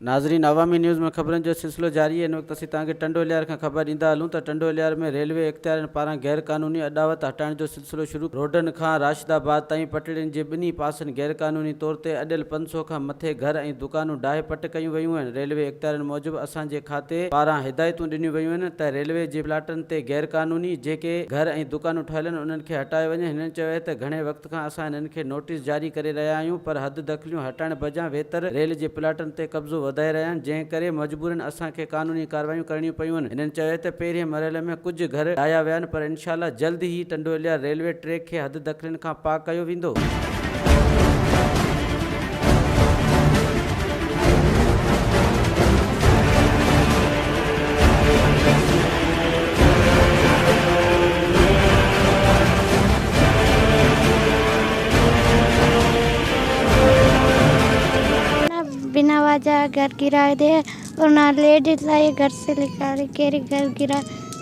नाज़रीन, अवामी न्यूज़ में ख़बरनि जो सिलसिलो जारी है। इन वक्त असीं तव्हांखे टंडो इलियार खां ख़बर ॾींदा हलूं त टंडो इलियार में रेलवे इख़्तियारनि पारां गैर क़ानूनी अॾावत हटाइण जो सिलसिलो शुरू। रोडनि खां राशिदाबाद ताईं पटड़ियुनि जे ॿिन्ही पासनि गैर क़ानूनी तौर ते अॾियल 500 खां मथे घर ऐं दुकानूं डाहे पट कयूं वयूं आहिनि। रेलवे इख़्तियारनि मूजिबि असांजे खाते पारां हिदायतूं ॾिनियूं वयूं आहिनि त रेलवे जे प्लाटनि ते गैर क़ानूनी जेके घर ऐं दुकानूं ठहियल आहिनि उन्हनि खे हटाए वञे। हिननि चयो आहे त घणे वक़्त खां असां हिननि खे नोटिस जारी करे रहिया आहियूं, पर हद दख़लियूं हटाइण बजां वेतर रेल जे प्लाटनि ते कब्ज़ो वधाए रहिया आहिनि, जंहिं करे मजबूरन असांखे कानूनी कार्रवाइयूं करणियूं पयूं आहिनि। हिननि चयो त पहिरें मरहले में कुझु घर ठाहिया विया आहिनि, पर इंशाअल्लाह जल्द ई टंडो इलियार रेलवे ट्रैक खे हद दख़लियुनि खां पाक कयो वेंदो। बिना वजह घर गिरा दे और ना लेडीज लाए घर से निकाल के घर गिरा।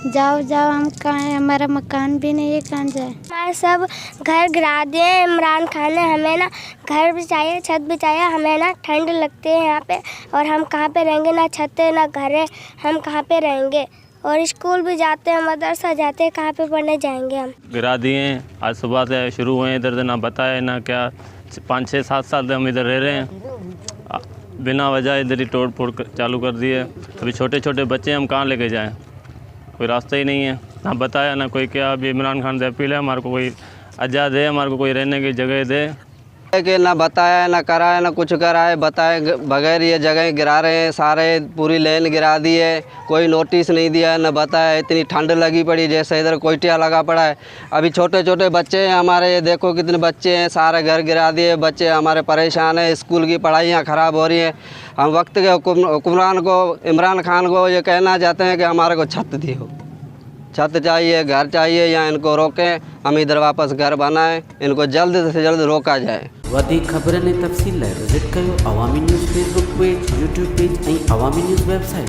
जाओ जाओ, हम कहाँ हैं, हमारा मकान भी नहीं है, कहाँ जाए। हमारे सब घर गिरा दिए इमरान खान ने। हमें ना घर भी चाहिए, छत भी चाहिए। हमें ना ठंड लगती है यहाँ पे, और हम कहाँ पे रहेंगे, ना छत है ना घर है, हम कहाँ पे रहेंगे। और स्कूल भी जाते हैं, मदरसा जाते हैं, कहाँ पे पढ़ने जाएंगे हम। गिरा दिए आज सुबह से शुरू हुए इधर से, ना बताए ना क्या। 5-6-7 साल से हम इधर रह रहे हैं, बिना वजह इधर ही तोड़ फोड़ चालू कर दी है। अभी छोटे छोटे बच्चे हम कहाँ लेके जाएं, कोई रास्ता ही नहीं है। ना बताया ना कोई क्या। अभी इमरान खान से अपील है, हमारे को कोई आज़ाद दे, हमारे को कोई रहने की जगह दे। कि ना बताया ना कराया ना कुछ कराए, बताए बगैर ये जगह गिरा रहे हैं, सारे पूरी लेन गिरा दी है, कोई नोटिस नहीं दिया ना बताया। इतनी ठंड लगी पड़ी जैसे इधर कोयटिया लगा पड़ा है। अभी छोटे छोटे बच्चे हैं हमारे, ये देखो कितने बच्चे हैं, सारे घर गिरा दिए। बच्चे हमारे परेशान हैं, स्कूल की पढ़ाइयाँ ख़राब हो रही हैं। हम वक्त के हुक्मरान को, इमरान खान को ये कहना चाहते हैं कि हमारे को छत दी हो, छत चाहिए, घर चाहिए, या इनको रोकें, हम इधर वापस घर बनाएं, इनको जल्द से जल्द रोका जाए। वधीक ख़बरनि ऐं तफ़सील लाइ विज़िट कयो Awami news Facebook page, YouTube page ऐं अवामी न्यूज़ वेबसाइट।